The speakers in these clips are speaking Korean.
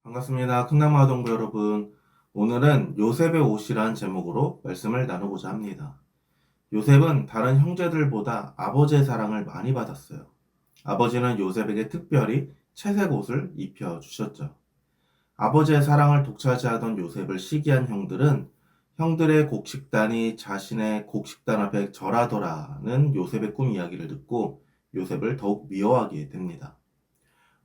반갑습니다. 큰나무아동부 여러분. 오늘은 요셉의 옷이란 제목으로 말씀을 나누고자 합니다. 요셉은 다른 형제들보다 아버지의 사랑을 많이 받았어요. 아버지는 요셉에게 특별히 채색 옷을 입혀주셨죠. 아버지의 사랑을 독차지하던 요셉을 시기한 형들은 형들의 곡식단이 자신의 곡식단 앞에 절하더라는 요셉의 꿈 이야기를 듣고 요셉을 더욱 미워하게 됩니다.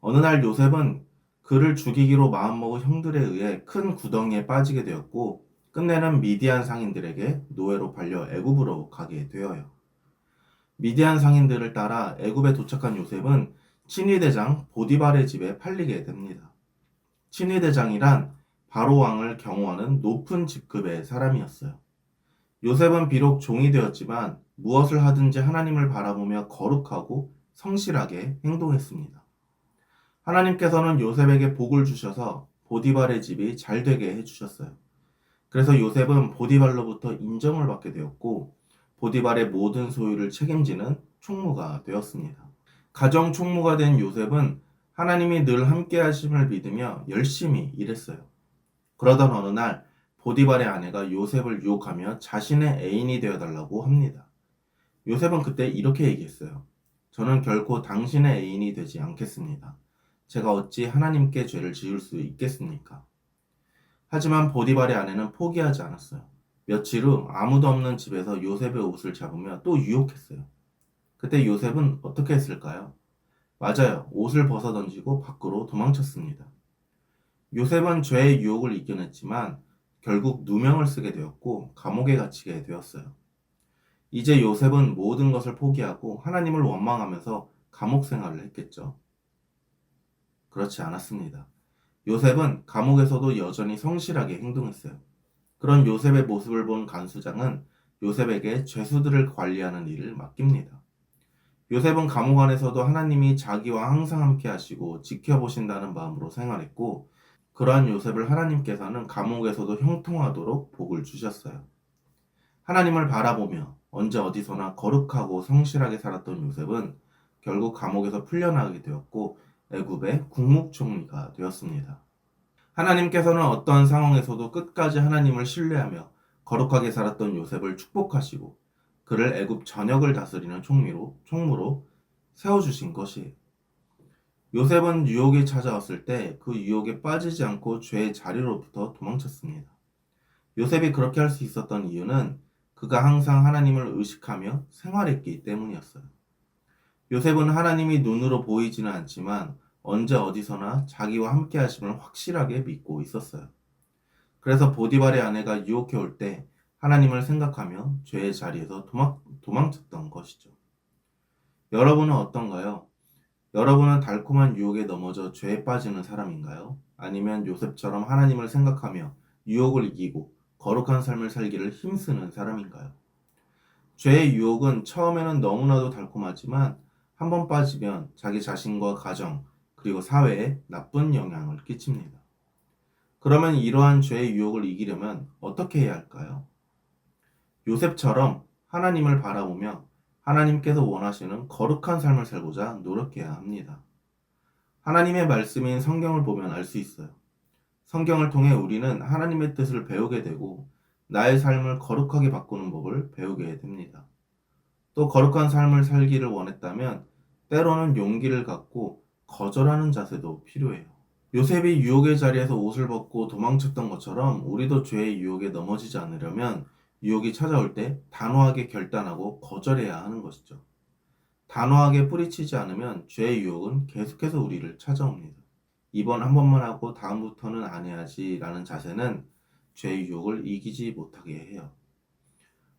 어느 날 요셉은 그를 죽이기로 마음먹은 형들에 의해 큰 구덩이에 빠지게 되었고 끝내는 미디안 상인들에게 노예로 팔려 애굽으로 가게 되어요. 미디안 상인들을 따라 애굽에 도착한 요셉은 친위대장 보디발의 집에 팔리게 됩니다. 친위대장이란 바로 왕을 경호하는 높은 직급의 사람이었어요. 요셉은 비록 종이 되었지만 무엇을 하든지 하나님을 바라보며 거룩하고 성실하게 행동했습니다. 하나님께서는 요셉에게 복을 주셔서 보디발의 집이 잘 되게 해주셨어요. 그래서 요셉은 보디발로부터 인정을 받게 되었고 보디발의 모든 소유를 책임지는 총무가 되었습니다. 가정 총무가 된 요셉은 하나님이 늘 함께 하심을 믿으며 열심히 일했어요. 그러던 어느 날 보디발의 아내가 요셉을 유혹하며 자신의 애인이 되어달라고 합니다. 요셉은 그때 이렇게 얘기했어요. 저는 결코 당신의 애인이 되지 않겠습니다. 제가 어찌 하나님께 죄를 지을 수 있겠습니까? 하지만 보디발의 아내는 포기하지 않았어요. 며칠 후 아무도 없는 집에서 요셉의 옷을 잡으며 또 유혹했어요. 그때 요셉은 어떻게 했을까요? 맞아요. 옷을 벗어 던지고 밖으로 도망쳤습니다. 요셉은 죄의 유혹을 이겨냈지만 결국 누명을 쓰게 되었고 감옥에 갇히게 되었어요. 이제 요셉은 모든 것을 포기하고 하나님을 원망하면서 감옥 생활을 했겠죠. 그렇지 않았습니다. 요셉은 감옥에서도 여전히 성실하게 행동했어요. 그런 요셉의 모습을 본 간수장은 요셉에게 죄수들을 관리하는 일을 맡깁니다. 요셉은 감옥 안에서도 하나님이 자기와 항상 함께 하시고 지켜보신다는 마음으로 생활했고, 그러한 요셉을 하나님께서는 감옥에서도 형통하도록 복을 주셨어요. 하나님을 바라보며 언제 어디서나 거룩하고 성실하게 살았던 요셉은 결국 감옥에서 풀려나가게 되었고 애굽의 국무총리가 되었습니다. 하나님께서는 어떤 상황에서도 끝까지 하나님을 신뢰하며 거룩하게 살았던 요셉을 축복하시고 그를 애굽 전역을 다스리는 총무로 세워주신 것이에요. 요셉은 유혹이 찾아왔을 때 그 유혹에 빠지지 않고 죄의 자리로부터 도망쳤습니다. 요셉이 그렇게 할 수 있었던 이유는 그가 항상 하나님을 의식하며 생활했기 때문이었어요. 요셉은 하나님이 눈으로 보이지는 않지만 언제 어디서나 자기와 함께 하심을 확실하게 믿고 있었어요. 그래서 보디발의 아내가 유혹해 올 때 하나님을 생각하며 죄의 자리에서 도망쳤던 것이죠. 여러분은 어떤가요? 여러분은 달콤한 유혹에 넘어져 죄에 빠지는 사람인가요? 아니면 요셉처럼 하나님을 생각하며 유혹을 이기고 거룩한 삶을 살기를 힘쓰는 사람인가요? 죄의 유혹은 처음에는 너무나도 달콤하지만 한번 빠지면 자기 자신과 가정, 그리고 사회에 나쁜 영향을 끼칩니다. 그러면 이러한 죄의 유혹을 이기려면 어떻게 해야 할까요? 요셉처럼 하나님을 바라보며 하나님께서 원하시는 거룩한 삶을 살고자 노력해야 합니다. 하나님의 말씀인 성경을 보면 알 수 있어요. 성경을 통해 우리는 하나님의 뜻을 배우게 되고 나의 삶을 거룩하게 바꾸는 법을 배우게 됩니다. 또 거룩한 삶을 살기를 원했다면 때로는 용기를 갖고 거절하는 자세도 필요해요. 요셉이 유혹의 자리에서 옷을 벗고 도망쳤던 것처럼 우리도 죄의 유혹에 넘어지지 않으려면 유혹이 찾아올 때 단호하게 결단하고 거절해야 하는 것이죠. 단호하게 뿌리치지 않으면 죄의 유혹은 계속해서 우리를 찾아옵니다. 이번 한 번만 하고 다음부터는 안 해야지 라는 자세는 죄의 유혹을 이기지 못하게 해요.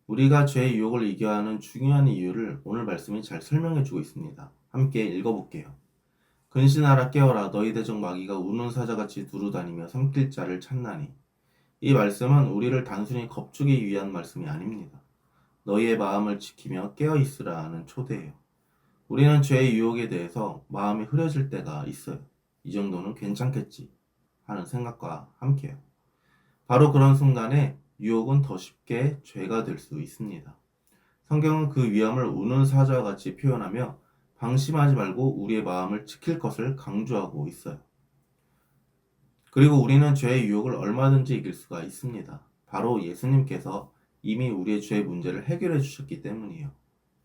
우리가 죄의 유혹을 이겨야 하는 중요한 이유를 오늘 말씀이 잘 설명해 주고 있습니다. 함께 읽어볼게요. 근신하라 깨어라 너희 대적 마귀가 우는 사자같이 두루다니며 삼킬 자를 찾나니. 이 말씀은 우리를 단순히 겁주기 위한 말씀이 아닙니다. 너희의 마음을 지키며 깨어있으라 하는 초대예요. 우리는 죄의 유혹에 대해서 마음이 흐려질 때가 있어요. 이 정도는 괜찮겠지 하는 생각과 함께요. 바로 그런 순간에 유혹은 더 쉽게 죄가 될 수 있습니다. 성경은 그 위험을 우는 사자와 같이 표현하며 방심하지 말고 우리의 마음을 지킬 것을 강조하고 있어요. 그리고 우리는 죄의 유혹을 얼마든지 이길 수가 있습니다. 바로 예수님께서 이미 우리의 죄의 문제를 해결해 주셨기 때문이에요.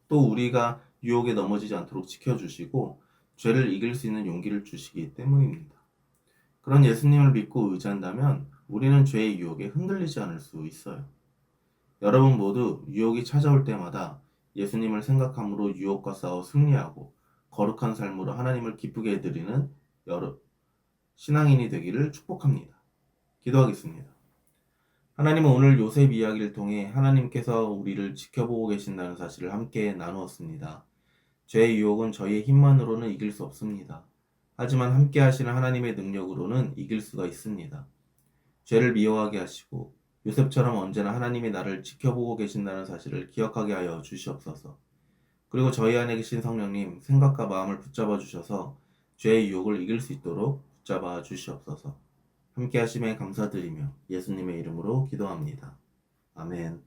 또 우리가 유혹에 넘어지지 않도록 지켜주시고 죄를 이길 수 있는 용기를 주시기 때문입니다. 그런 예수님을 믿고 의지한다면 우리는 죄의 유혹에 흔들리지 않을 수 있어요. 여러분 모두 유혹이 찾아올 때마다 예수님을 생각함으로 유혹과 싸워 승리하고 거룩한 삶으로 하나님을 기쁘게 해드리는 여러 신앙인이 되기를 축복합니다. 기도하겠습니다. 하나님은 오늘 요셉 이야기를 통해 하나님께서 우리를 지켜보고 계신다는 사실을 함께 나누었습니다. 죄의 유혹은 저희의 힘만으로는 이길 수 없습니다. 하지만 함께 하시는 하나님의 능력으로는 이길 수가 있습니다. 죄를 미워하게 하시고 요셉처럼 언제나 하나님이 나를 지켜보고 계신다는 사실을 기억하게 하여 주시옵소서. 그리고 저희 안에 계신 성령님 생각과 마음을 붙잡아 주셔서 죄의 유혹을 이길 수 있도록 붙잡아 주시옵소서. 함께 하심에 감사드리며 예수님의 이름으로 기도합니다. 아멘.